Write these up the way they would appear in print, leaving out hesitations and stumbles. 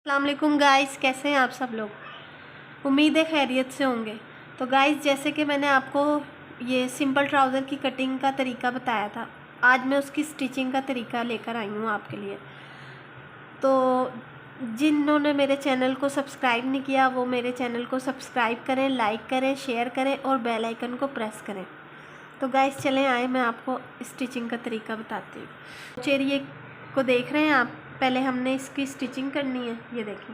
अस्सलाम वालेकुम गाइस, कैसे हैं आप सब लोग। उम्मीद है खैरियत से होंगे। तो गाइस, जैसे कि मैंने आपको ये सिंपल ट्राउज़र की कटिंग का तरीका बताया था, आज मैं उसकी स्टिचिंग का तरीका लेकर आई हूँ आपके लिए। तो जिन्होंने मेरे चैनल को सब्सक्राइब नहीं किया वो मेरे चैनल को सब्सक्राइब करें, लाइक करें, शेयर करें और बेल आइकन को प्रेस करें। तो गाइस चलें आए, मैं आपको स्टिचिंग का तरीका बताती हूँ। चेरिए को देख रहे हैं आप, पहले हमने इसकी स्टिचिंग करनी है। ये देखें,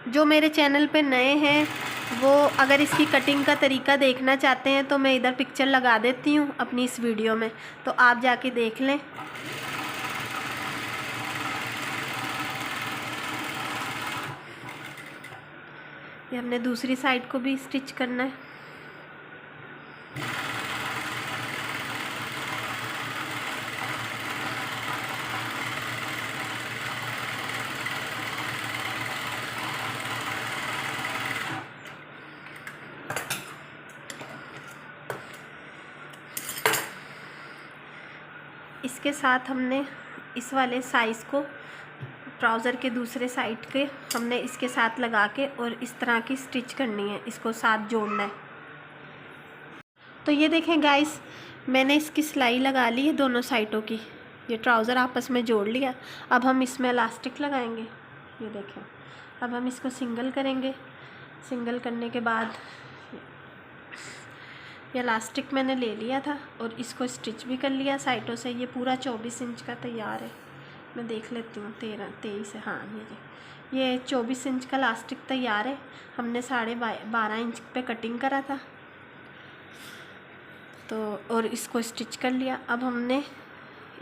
जो मेरे चैनल पे नए हैं वो अगर इसकी कटिंग का तरीका देखना चाहते हैं तो मैं इधर पिक्चर लगा देती हूँ अपनी इस वीडियो में, तो आप जाके देख लें। ये हमने दूसरी साइड को भी स्टिच करना है। इसके साथ हमने इस वाले साइज़ को ट्राउज़र के दूसरे साइड के हमने इसके साथ लगा के और इस तरह की स्टिच करनी है, इसको साथ जोड़ना है। तो ये देखें गाइस, मैंने इसकी सिलाई लगा ली है दोनों साइडों की, ये ट्राउज़र आपस में जोड़ लिया। अब हम इसमें इलास्टिक लगाएंगे। ये देखें, अब हम इसको सिंगल करेंगे। सिंगल करने के बाद ये इलास्टिक मैंने ले लिया था और इसको स्टिच भी कर लिया साइडों से। ये पूरा 24 इंच का तैयार है। मैं देख लेती हूँ, 23 है, हाँ ये 24 इंच का इलास्टिक तैयार है। हमने 12.5 इंच पे कटिंग करा था तो, और इसको स्टिच कर लिया। अब हमने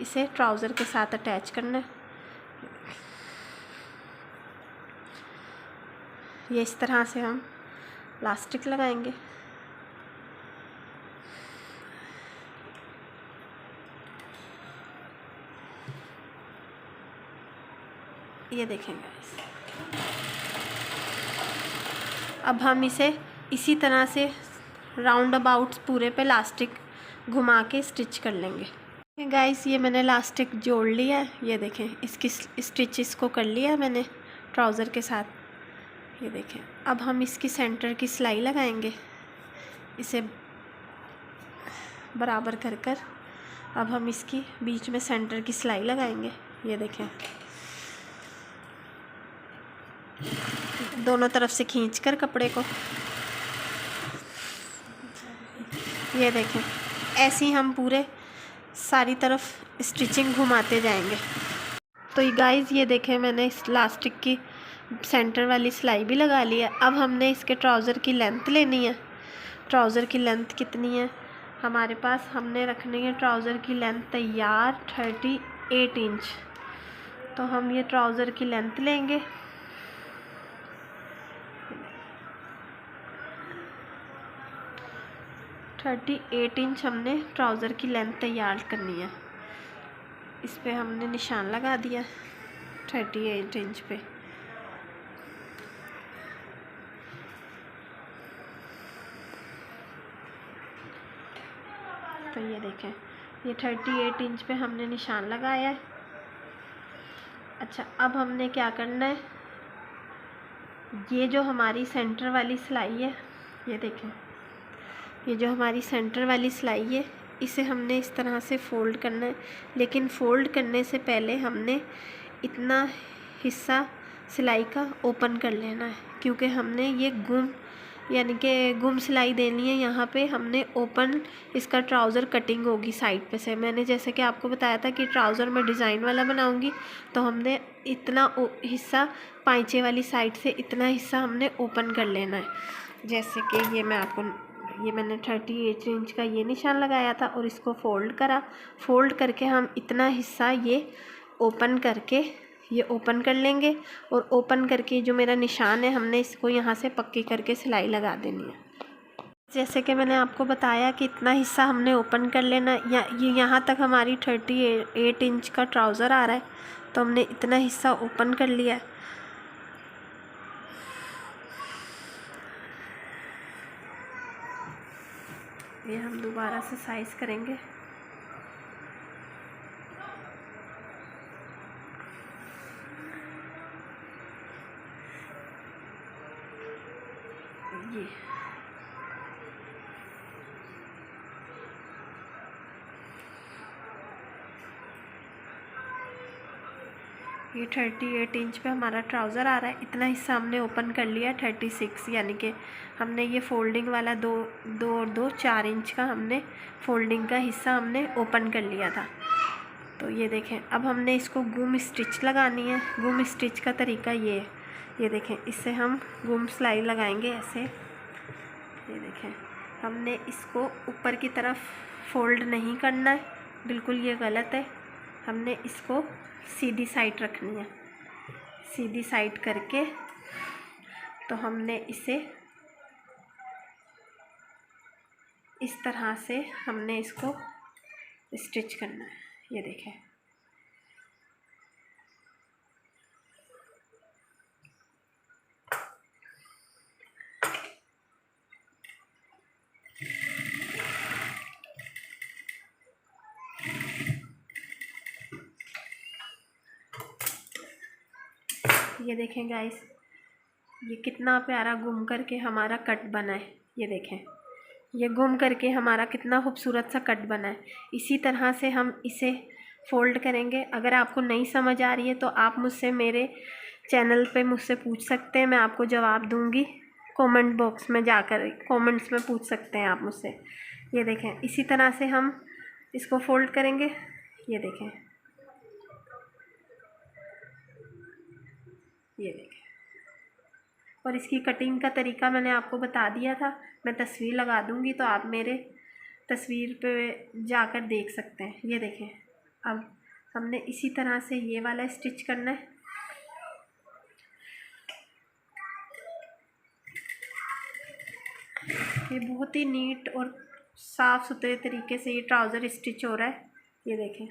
इसे ट्राउज़र के साथ अटैच करना है। ये इस तरह से हम इलास्टिक लगाएंगे। ये देखेंगे गाइस, अब हम इसे इसी तरह से राउंड अबाउट पूरे पे इलास्टिक घुमा के स्टिच कर लेंगे। गाइस, ये मैंने इलास्टिक जोड़ लिया है। ये देखें, इसकी स्टिच इसको कर लिया मैंने ट्राउज़र के साथ। ये देखें, अब हम इसकी सेंटर की सिलाई लगाएंगे, इसे बराबर कर कर अब हम इसकी बीच में सेंटर की सिलाई लगाएंगे। ये देखें, दोनों तरफ से खींचकर कपड़े को, ये देखें, ऐसे ही हम पूरे सारी तरफ स्टिचिंग घुमाते जाएंगे। तो ये गाइस, ये देखें, मैंने इस इलास्टिक की सेंटर वाली सिलाई भी लगा ली है। अब हमने इसके ट्राउज़र की लेंथ लेनी है। ट्राउज़र की लेंथ कितनी है हमारे पास, हमने रखनी है ट्राउज़र की लेंथ तैयार 38 इंच। तो हम ये ट्राउज़र की लेंथ लेंगे। थर्टी 8 इंच हमने ट्राउज़र की लेंथ तैयार करनी है। इस पे हमने निशान लगा दिया 38 इंच पे। तो ये देखें, ये 38 इंच पे हमने निशान लगाया है। अच्छा, अब हमने क्या करना है, ये जो हमारी सेंटर वाली सिलाई है, ये देखें, ये जो हमारी सेंटर वाली सिलाई है, इसे हमने इस तरह से फ़ोल्ड करना है। लेकिन फ़ोल्ड करने से पहले हमने इतना हिस्सा सिलाई का ओपन कर लेना है, क्योंकि हमने ये यानी कि गुम सिलाई देनी है। यहाँ पे हमने ओपन इसका ट्राउज़र कटिंग होगी साइड पे से। मैंने जैसे कि आपको बताया था कि ट्राउज़र में डिज़ाइन वाला बनाऊँगी, तो हमने इतना हिस्सा पाइचे वाली साइड से इतना हिस्सा हमने ओपन कर लेना है। जैसे कि ये मैंने 38 इंच का ये निशान लगाया था और इसको फ़ोल्ड करा। फ़ोल्ड करके हम इतना हिस्सा ये ओपन करके ये ओपन कर लेंगे, और ओपन करके जो मेरा निशान है हमने इसको यहाँ से पक्की करके सिलाई लगा देनी है। जैसे कि मैंने आपको बताया कि इतना हिस्सा हमने ओपन कर लेना। ये यहाँ तक हमारी 38 इंच का ट्राउज़र आ रहा है, तो हमने इतना हिस्सा ओपन कर लिया है। ये हम दोबारा से साइज़ करेंगे। ये 38 इंच पे हमारा ट्राउज़र आ रहा है। इतना हिस्सा हमने ओपन कर लिया 36, यानी कि हमने ये फोल्डिंग वाला 2 और 2 4 इंच का हमने फोल्डिंग का हिस्सा हमने ओपन कर लिया था। तो ये देखें, अब हमने इसको गुम स्टिच लगानी है। गुम स्टिच का तरीका ये देखें, इससे हम गुम सिलाई लगाएंगे ऐसे। ये देखें, हमने इसको ऊपर की तरफ फोल्ड नहीं करना है, बिल्कुल ये गलत है। हमने इसको सीधी साइड रखनी है। सीधी साइड करके तो हमने इसे इस तरह से हमने इसको स्टिच करना है। ये देखें, ये देखें गाइस, ये कितना प्यारा गुम करके हमारा कट बना है। ये देखें, ये गुम करके हमारा कितना खूबसूरत सा कट बना है। इसी तरह से हम इसे फ़ोल्ड करेंगे। अगर आपको नहीं समझ आ रही है तो आप मुझसे मेरे चैनल पे मुझसे पूछ सकते हैं, मैं आपको जवाब दूंगी। कमेंट बॉक्स में जाकर कमेंट्स में पूछ सकते हैं आप मुझसे। ये देखें, इसी तरह से हम इसको फ़ोल्ड करेंगे। ये देखें, ये देखें, और इसकी कटिंग का तरीका मैंने आपको बता दिया था। मैं तस्वीर लगा दूंगी तो आप मेरे तस्वीर पे जाकर देख सकते हैं। ये देखें, अब हमने इसी तरह से ये वाला स्टिच करना है। ये बहुत ही नीट और साफ़ सुथरे तरीके से ये ट्राउज़र स्टिच हो रहा है। ये देखें,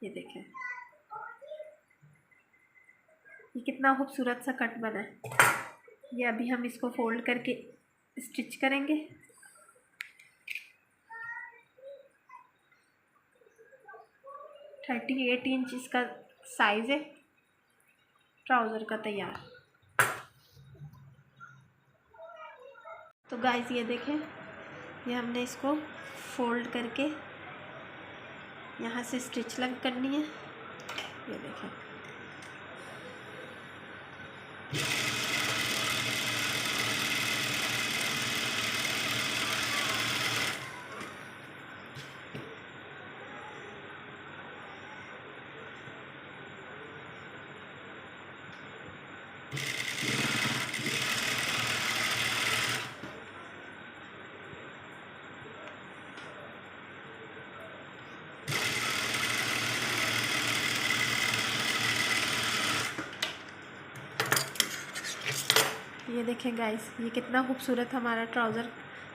ये देखें, ये कितना खूबसूरत सा कट बना है। ये अभी हम इसको फोल्ड करके स्टिच करेंगे। थर्टी 38 इंच इसका साइज़ है ट्राउज़र का तैयार। तो गाइस ये देखें, ये हमने इसको फोल्ड करके यहाँ से स्टिच लग करनी है। ये देखें, ये देखें गाइस, ये कितना खूबसूरत हमारा ट्राउज़र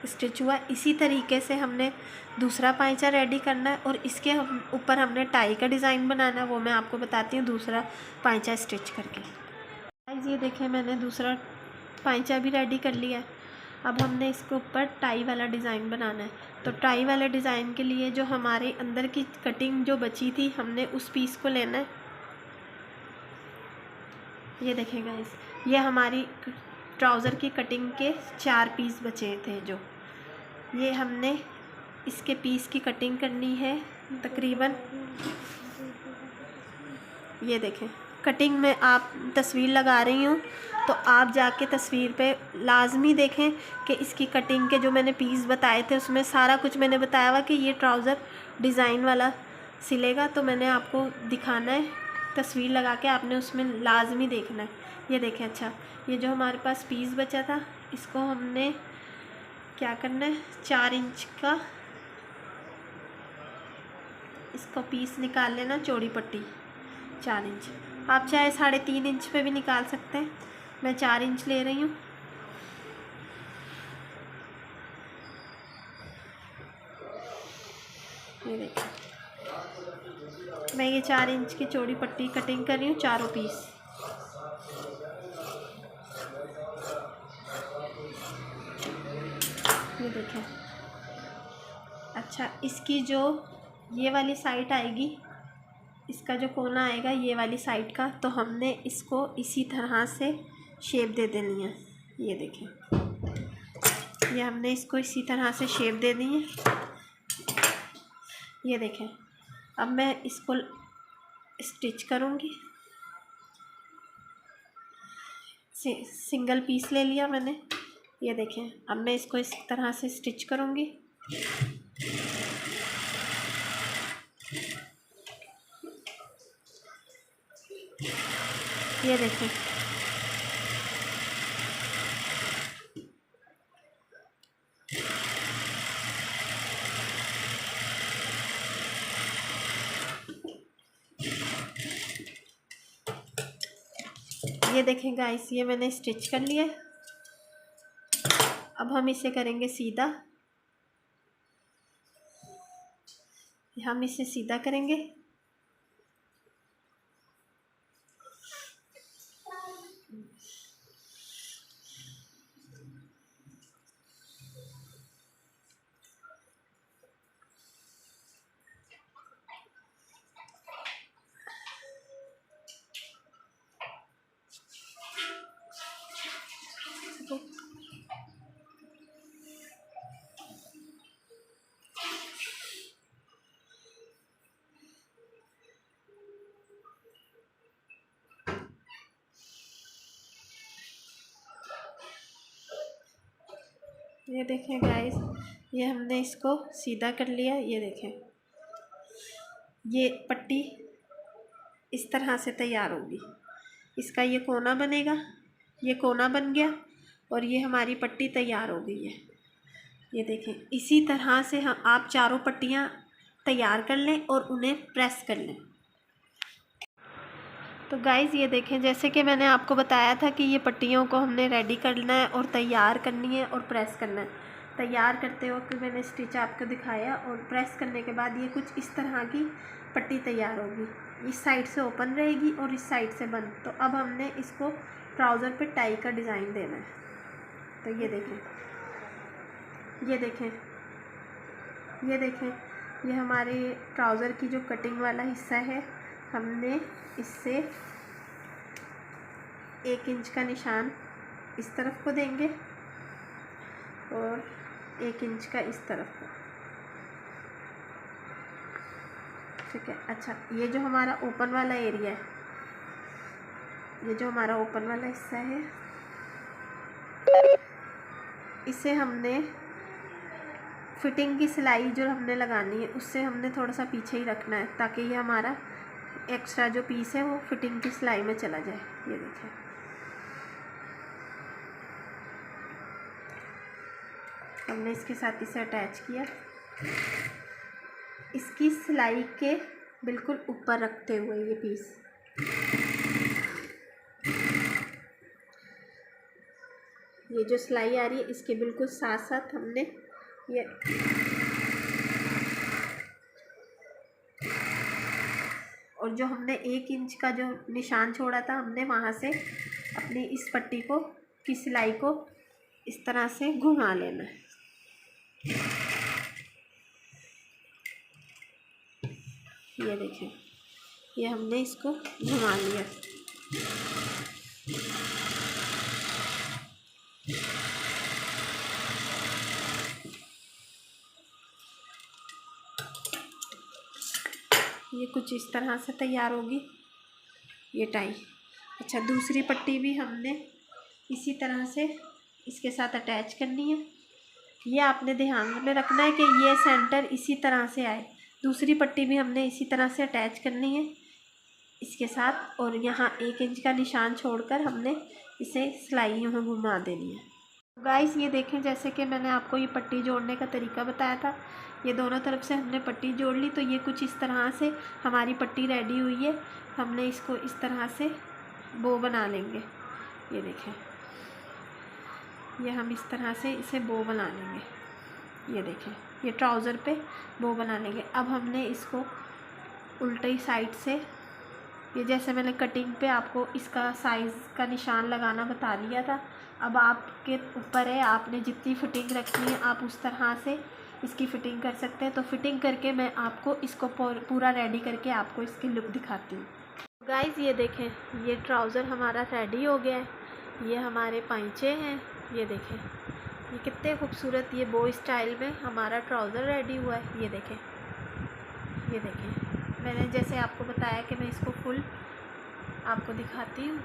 स्टिच हुआ। इसी तरीके से हमने दूसरा पाइचा रेडी करना है और इसके ऊपर हमने टाई का डिज़ाइन बनाना है। वो मैं आपको बताती हूँ दूसरा पाइचा स्टिच करके। गाइस ये देखें, मैंने दूसरा पाइचा भी रेडी कर लिया है। अब हमने इसके ऊपर टाई वाला डिज़ाइन बनाना है। तो टाई वाले डिज़ाइन के लिए जो हमारे अंदर की कटिंग जो बची थी, हमने उस पीस को लेना है। ये देखें गाइस, ये हमारी ट्राउज़र की कटिंग के 4 पीस बचे थे। जो ये हमने इसके पीस की कटिंग करनी है तकरीबन। ये देखें, कटिंग में आप तस्वीर लगा रही हूँ तो आप जाके तस्वीर पे लाजमी देखें कि इसकी कटिंग के जो मैंने पीस बताए थे उसमें सारा कुछ मैंने बताया हुआ कि ये ट्राउज़र डिज़ाइन वाला सिलेगा। तो मैंने आपको दिखाना है, तस्वीर लगा के आपने उसमें लाजमी देखना है। ये देखें, अच्छा ये जो हमारे पास पीस बचा था इसको हमने क्या करना है, 4 इंच का इसको पीस निकाल लेना, चौड़ी पट्टी 4 इंच। आप चाहे 3.5 इंच पे भी निकाल सकते हैं, मैं 4 इंच ले रही हूँ। ये देखिए, मैं ये 4 इंच की चौड़ी पट्टी कटिंग कर रही हूँ, चारों पीस। ये देखें। अच्छा, इसकी जो ये वाली साइड आएगी, इसका जो कोना आएगा ये वाली साइड का, तो हमने इसको इसी तरह से शेप दे देनी है। ये देखें, ये हमने इसको इसी तरह से शेप दे दी है। ये देखें, अब मैं इसको स्टिच करूँगी। सिंगल पीस ले लिया मैंने। ये देखें, अब मैं इसको इस तरह से स्टिच करूँगी। ये देखें, ये देखें गाइस, ये मैंने स्टिच कर लिया। अब हम इसे करेंगे सीधा। हम इसे सीधा करेंगे। ये देखें गाइस, ये हमने इसको सीधा कर लिया। ये देखें, ये पट्टी इस तरह से तैयार होगी। इसका ये कोना बनेगा, ये कोना बन गया और ये हमारी पट्टी तैयार हो गई है। ये देखें, इसी तरह से हम आप चारों पट्टियाँ तैयार कर लें और उन्हें प्रेस कर लें। तो गाइज़ ये देखें, जैसे कि मैंने आपको बताया था कि ये पट्टियों को हमने रेडी करना है और तैयार करनी है और प्रेस करना है। तैयार करते वक्त मैंने स्टिच आपको दिखाया और प्रेस करने के बाद ये कुछ इस तरह की पट्टी तैयार होगी। इस साइड से ओपन रहेगी और इस साइड से बंद। तो अब हमने इसको ट्राउज़र पे टाई का डिज़ाइन देना है। तो ये देखें, ये देखें, ये देखें, ये हमारे ट्राउज़र की जो कटिंग वाला हिस्सा है, हमने इससे 1 इंच का निशान इस तरफ को देंगे और 1 इंच का इस तरफ को। ठीक है। अच्छा, ये जो हमारा ओपन वाला एरिया है, ये जो हमारा ओपन वाला हिस्सा है, इसे हमने फिटिंग की सिलाई जो हमने लगानी है उससे हमने थोड़ा सा पीछे ही रखना है, ताकि ये हमारा एक्स्ट्रा जो पीस है वो फिटिंग की सिलाई में चला जाए। ये देखें, हमने इसके साथ इसे अटैच किया। इसकी सिलाई के बिल्कुल ऊपर रखते हुए ये पीस, ये जो सिलाई आ रही है इसके बिल्कुल साथ साथ हमने ये और जो हमने 1 इंच का जो निशान छोड़ा था, हमने वहाँ से अपनी इस पट्टी को की सिलाई को इस तरह से घुमा लेना है। ये देखें, ये हमने इसको घुमा लिया। ये कुछ इस तरह से तैयार होगी ये टाई। अच्छा, दूसरी पट्टी भी हमने इसी तरह से इसके साथ अटैच करनी है। ये आपने ध्यान में रखना है कि ये सेंटर इसी तरह से आए। दूसरी पट्टी भी हमने इसी तरह से अटैच करनी है इसके साथ, और यहाँ 1 इंच का निशान छोड़कर हमने इसे सिलाई यहाँ घुमा देनी है। गाइस ये देखें, जैसे कि मैंने आपको ये पट्टी जोड़ने का तरीका बताया था, ये दोनों तरफ से हमने पट्टी जोड़ ली। तो ये कुछ इस तरह से हमारी पट्टी रेडी हुई है। हमने इसको इस तरह से बो बना लेंगे। ये देखें, ये हम इस तरह से इसे बो बना लेंगे। ये देखें, ये ट्राउज़र पे बो बना लेंगे। अब हमने इसको उल्टी साइड से। ये जैसे मैंने कटिंग पे आपको इसका साइज़ का निशान लगाना बता दिया था। अब आपके ऊपर है, आपने जितनी फ़िटिंग रखनी है आप उस तरह से इसकी फ़िटिंग कर सकते हैं। तो फ़िटिंग करके मैं आपको इसको पूरा रेडी करके आपको इसकी लुक दिखाती हूँ। गाइस ये देखें, ये ट्राउज़र हमारा रेडी हो गया है। ये हमारे पाइचे हैं, ये देखें, ये कितने खूबसूरत, ये बो स्टाइल में हमारा ट्राउज़र रेडी हुआ है। ये देखें, ये देखें, मैंने जैसे आपको बताया कि मैं इसको फुल आपको दिखाती हूँ।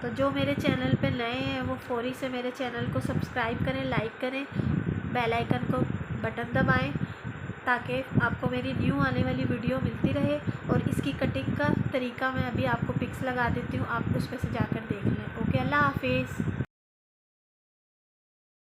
तो जो मेरे चैनल पे नए हैं वो फौरी से मेरे चैनल को सब्सक्राइब करें, लाइक करें, बेल आइकन को बटन दबाएं ताकि आपको मेरी न्यू आने वाली वीडियो मिलती रहे। और इसकी कटिंग का तरीका मैं अभी आपको पिक्स लगा देती हूँ, आप उस पर से जाकर देख लें। ओके, अल्लाह हाफिज़।